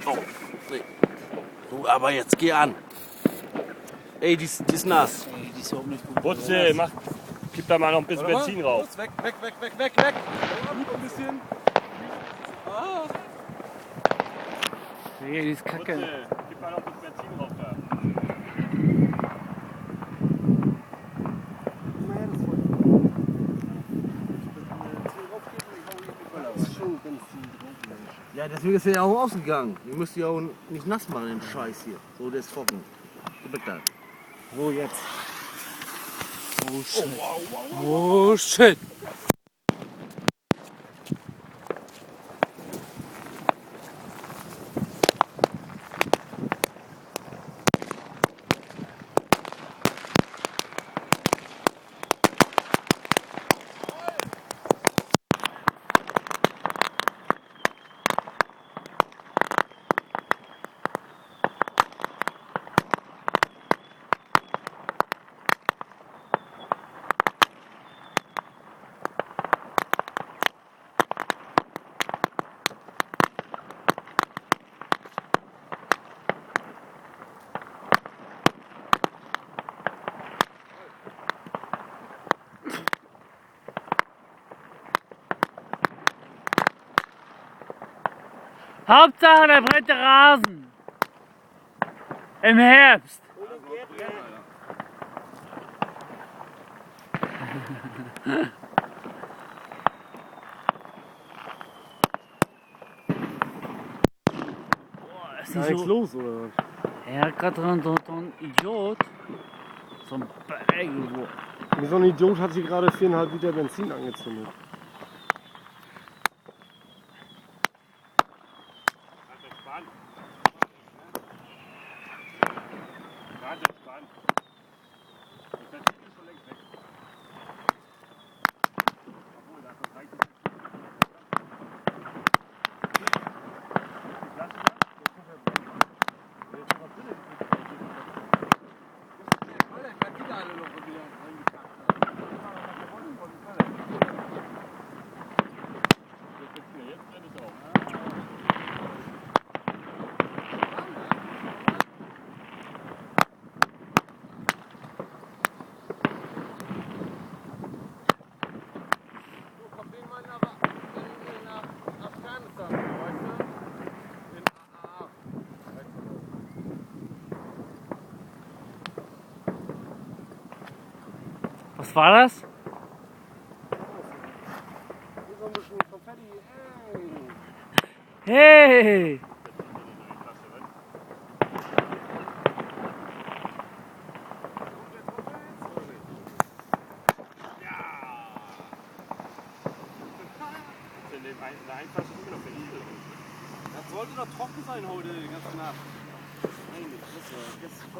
Oh, nee. Du, aber jetzt geh an. Ey, die ist nass. Ey, die ist überhaupt nicht gut. Butze, gib da mal noch ein bisschen Benzin rauf. Los, weg. Gut, ein bisschen. Nee, die ist kacke. Butze, gib mal noch ein bisschen Benzin rauf da. Ja, deswegen ist er ja auch ausgegangen. Ihr müsst ja auch nicht nass machen, den Scheiß hier. So, der ist trocken. Gib da. Wo jetzt? Oh shit. Oh shit. Hauptsache der breite Rasen. Im Herbst. Boah, ist nicht so los, oder was? Er hat gerade so ein Idiot. So ein Bagel. So ein Idiot hat sich gerade 4,5 Liter Benzin angezündet. Ganz entspannt. Das Benzin ist schon längst weg. Obwohl, da kommt reicht nicht. Was war das? Hey! Das sollte doch trocken sein heute, die ganze Nacht. Eigentlich, das